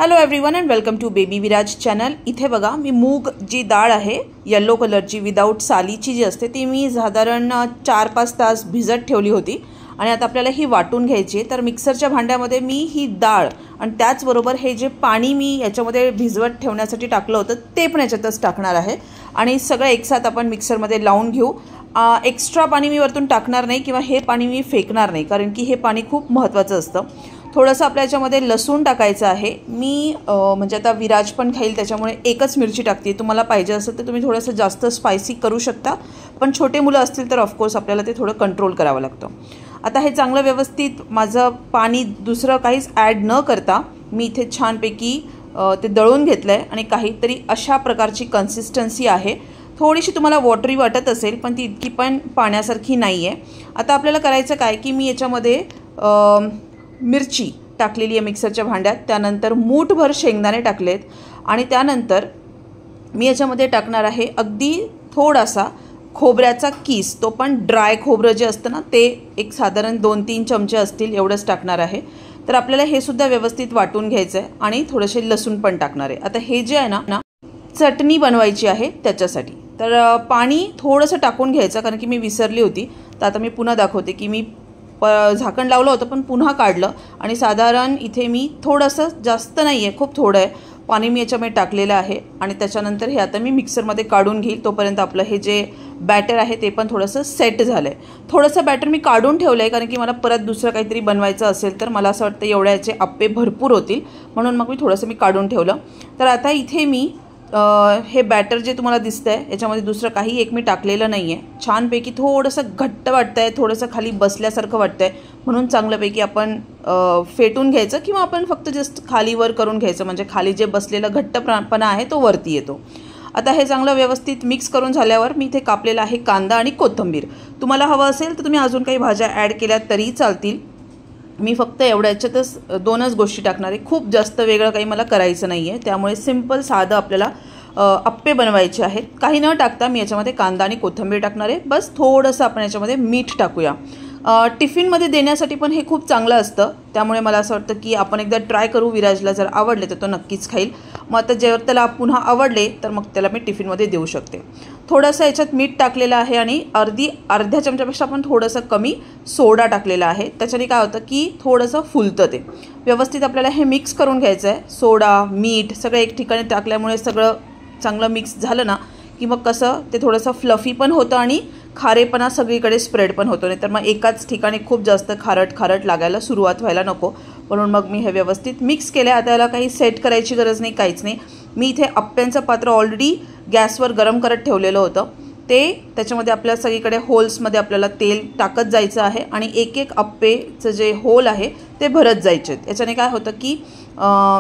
Hello everyone and welcome to baby Viraj channel. इथे बघा मी मूग जी डाळ आहे येलो कलरची विदाउट सालीची जी असते ती मी साधारण 4-5 तास भिजत ठेवली होती आणि आता आपल्याला ही वाटून घ्यायची आहे। तर मिक्सरच्या भांड्यामध्ये मी ही डाळ आणि त्याचबरोबर हे जे पाणी मी याच्यामध्ये भिजवत ठेवण्यासाठी टाकलं होतं ते पण याच्यातच टाकणार आहे आणि सगळं एकसाथ आपण मिक्सरमध्ये लावून घेऊ। एक्स्ट्रा पाणी मी वरतून टाकणार नाही किंवा हे पाणी मी फेकणार नाही, कारण की हे पाणी खूप महत्त्वाचं असतं। थोडंसं आपल्या याच्यामध्ये लसूण टाकायचं आहे। मी म्हणजे आता विराज पण खाईल त्याच्यामुळे एकच मिरची टाकते। तुम्हाला पाहिजे असेल तर तुम्ही थोडंसं जास्त स्पायसी करू शकता, पण छोटे मुलं असतील तर ऑफकोर्स आपल्याला ते थोडं कंट्रोल करावं लागतं। आता हे चांगलं व्यवस्थित माझं पाणी दुसरं काहीच ॲड न करता मी इथे छानपैकी ते दळून घेतलं आहे आणि काहीतरी अशा प्रकारची कन्सिस्टन्सी आहे। थोडीशी तुम्हाला वॉटरी वाटत असेल पण ती इतकी पण पाण्यासारखी नाही आहे। आता आपल्याला करायचं काय की मी याच्यामध्ये मिरची टाकलेली आहे मिक्सरच्या भांड्यात, त्यानंतर मूठभर शेंगदाणे टाकलेत आणि त्यानंतर मी याच्यामध्ये टाकणार आहे अगदी थोडासा खोबऱ्याचा कीस, तो पण ड्राय खोबरं जे असतं ना ते एक साधारण 2-3 चमचे असतील एवढंच टाकणार आहे। तर आपल्याला हे सुद्धा व्यवस्थित वाटून घ्यायचं आहे आणि थोडेसे लसूण पण टाकणार आहे। आता हे जे आहे ना चटणी बनवायची आहे त्याच्यासाठी तर पाणी थोडंसं टाकून घ्यायचं, कारण की मी विसरली होती। तर आता मी पुन्हा दाखवते की मी झाकण लावलं होतं पण पुन्हा काढलं आणि साधारण इथे मी थोडंसं, जास्त नाही आहे खूप थोडं आहे पाणी मी याच्यामध्ये टाकलेलं आहे आणि त्याच्यानंतर हे आता मी मिक्सरमध्ये काढून घेईल। तोपर्यंत आपलं हे जे बॅटर आहे ते पण थोडंसं सेट झालं आहे। थोडंसं बॅटर मी काढून ठेवलं आहे कारण की मला परत दुसरं काहीतरी बनवायचं असेल तर मला असं वाटतं एवढ्या याचे आप्पे भरपूर होतील, म्हणून मग मी थोडंसं काढून ठेवलं। तर आता इथे मी हे बॅटर जे तुम्हाला दिसतंय याच्यामध्ये दुसरं काही एक मी टाकलेलं नाही आहे। छानपैकी थोडंसं घट्ट वाटतंय, थोडंसं खाली बसल्यासारखं वाटतंय, म्हणून चांगल्यापैकी आपण फेटून घ्यायचं किंवा आपण फक्त जस्ट खालीवर करून घ्यायचं, म्हणजे खाली जे बसलेला घट्टपणा आहे तो वरती येतो। आता हे चांगलं व्यवस्थित मिक्स करून झाल्यावर मी इथे कापलेला आहे कांदा आणि कोथिंबीर। तुम्हाला हवं असेल तर तुम्ही अजून काही भाज्या ॲड केल्या तरी चालतील। मी फक्त एवढ्या याच्यातच 2च गोष्टी टाकणार आहे, खूप जास्त वेगळं काही मला करायचं नाही आहे। त्यामुळे सिंपल साधं आपल्याला आप्पे बनवायचे आहेत। काही न टाकता मी याच्यामध्ये कांदा आणि कोथिंबीर टाकणार आहे, बस थोडंसं आपण याच्यामध्ये मीठ टाकूया। टिफिनमध्ये देण्यासाठी पण हे खूप चांगलं असतं, त्यामुळे मला असं वाटतं की आपण एकदा ट्राय करू। विराजला जर आवडले तर तो नक्कीच खाईल। मग आता जेव्हा त्याला पुन्हा आवडले तर मग त्याला मी टिफिनमध्ये देऊ शकते। थोडंसं याच्यात मीठ टाकलेलं आहे आणि अर्ध्या चमच्यापेक्षा पण थोडंसं कमी सोडा टाकलेला आहे। त्याच्याने काय होतं की थोडंसं फुलतं ते। व्यवस्थित आपल्याला हे मिक्स करून घ्यायचं आहे। सोडा मीठ सगळं एक ठिकाणी टाकल्यामुळे सगळं चांगलं मिक्स झालं ना की मग कसं ते थोडंसं फ्लफी पण होतं आणि खारेपणा सगळीकडे स्प्रेड पण होतो, नाही तर मग एकाच ठिकाणी खूप जास्त खारट लागायला सुरुवात व्हायला नको, म्हणून मग मी हे व्यवस्थित मिक्स केलं। आता याला काही सेट करायची गरज नाही, काहीच नाही। मी इथे आप्प्यांचं पात्र ऑलरेडी गॅसवर गरम करत ठेवलेलं होतं, ते त्याच्यामध्ये आपल्या सगळीकडे होल्समध्ये आपल्याला तेल टाकत जायचं आहे आणि एक एक आप्पेचं जे होल आहे ते भरत जायचे। याच्याने काय होतं की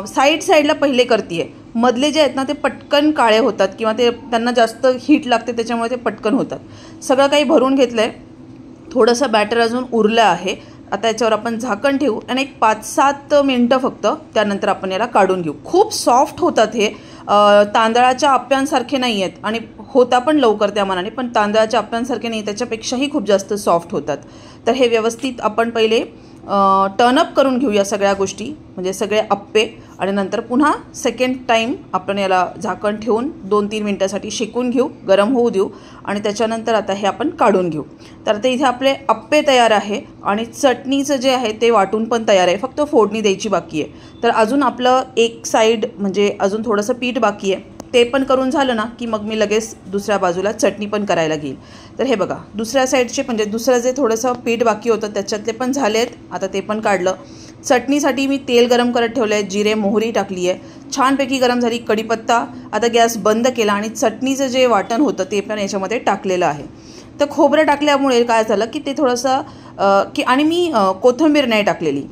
साईडला पहिले करते, मधले जे आहेत ना ते पटकन काळे होतात किंवा ते त्यांना जास्त हीट लागते, त्याच्यामुळे ते पटकन होतात। सगळं काही भरून घेतलं आहे, थोडंसं बॅटर अजून उरलं आहे। आता याच्यावर आपण झाकण ठेवू आणि एक 5-7 मिनटं फक्त, त्यानंतर आपण याला काढून घेऊ। खूप सॉफ्ट होतात हे, तांदळाच्या आप्प्यांसारखे नाही आहेत आणि होता पण लवकर त्या मानाने, पण तांदळाच्या आप्प्यांसारखे नाही, त्याच्यापेक्षाही खूप जास्त सॉफ्ट होतात। तर हे व्यवस्थित आपण पहिले टर्नअप करून घेऊ या सगळ्या गोष्टी, म्हणजे सगळे आप्पे, आणि नंतर पुन्हा सेकंड टाईम आपण याला झाकण ठेवून 2-3 मिनटासाठी शेकून घेऊ, गरम होऊ देऊ आणि त्याच्यानंतर आता हे आपण काढून घेऊ। तर आता इथे आपले आप्पे तयार आहे आणि चटणीचं जे आहे ते वाटून पण तयार आहे, फक्त फोडणी द्यायची बाकी आहे। तर अजून आपलं एक साईड म्हणजे अजून थोडंसं पीठ बाकी आहे, ते पण करून झालं ना की मग मी लगेच दुसऱ्या बाजूला चटणी पण करायला घेईल। तर हे बघा दुसऱ्या साईडचे म्हणजे दुसरं जे थोडंसं पीठ बाकी होतं त्याच्यातले पण झाले आहेत, आता ते पण काढलं। चटणीसाठी मी तेल गरम करत ठेवलं आहे, जिरे मोहरी टाकली आहे, छानपैकी गरम झाली, कढीपत्ता, आता गॅस बंद केला आणि चटणीचं जे वाटण होतं ते पण याच्यामध्ये टाकलेलं आहे। तर खोबरं टाकल्यामुळे काय झालं की ते थोडंसं आणि मी कोथिंबीर नाही टाकलेली,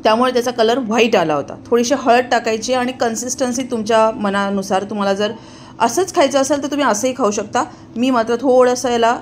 त्यामुळे त्याचा कलर व्हाईट आला होता। थोडीशी हळद टाकायची आणि कन्सिस्टन्सी तुमच्या मनानुसार, तुम्हाला जर असंच खायचं असेल तर तुम्ही असंही खाऊ शकता। मी मात्र थोडंसं याला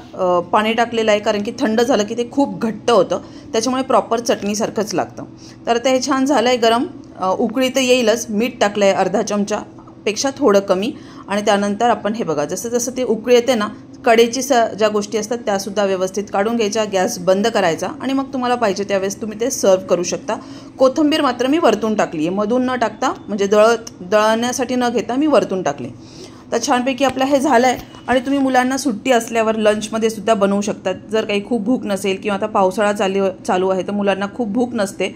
पाणी टाकलेलं आहे, कारण की थंड झालं की ते खूप घट्ट होतं, त्याच्यामुळे प्रॉपर चटणीसारखंच लागतं। तर ते हे छान झालं आहे गरम, उकळी तर येईलच। मीठ टाकलं आहे अर्धा चमचापेक्षा थोडं कमी आणि त्यानंतर आपण हे बघा जसं जसं ते उकळी येते ना, कडेची ज्या गोष्टी असतात त्यासुद्धा व्यवस्थित काढून घ्यायच्या, गॅस बंद करायचा आणि मग तुम्हाला पाहिजे त्यावेळेस तुम्ही ते सर्व करू शकता। कोथिंबीर मात्र मी वरतून टाकली आहे, मधून न टाकता, म्हणजे दळण्यासाठी न घेता मी वरतून टाकली. तर छानपैकी आपलं हे झालं आहे. आणि तुम्ही मुलांना सुट्टी असल्यावर लंचमध्ये सुद्धा बनवू शकतात. जर काही खूप भूक नसेल किंवा आता पावसाळा चालू आहे तर मुलांना खूप भूक नसते,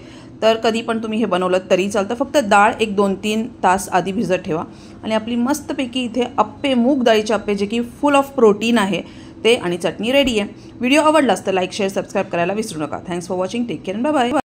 तर कधी पण तुम्ही हे बनवलं तरी चालतं. फक्त डाळ एक 2-3 तास आधी भिजत ठेवा आणि आपली मस्तपैकी इथे अप्पे, मूग डाळीचे अप्पे, जे की फुल ऑफ प्रोटीन आहे ते, आणि चटणी रेडी आहे. व्हिडिओ आवडलास तर लाईक, शेअर, सबस्क्राईब करायला विसरू नका. Thanks for watching. Take care, bye bye.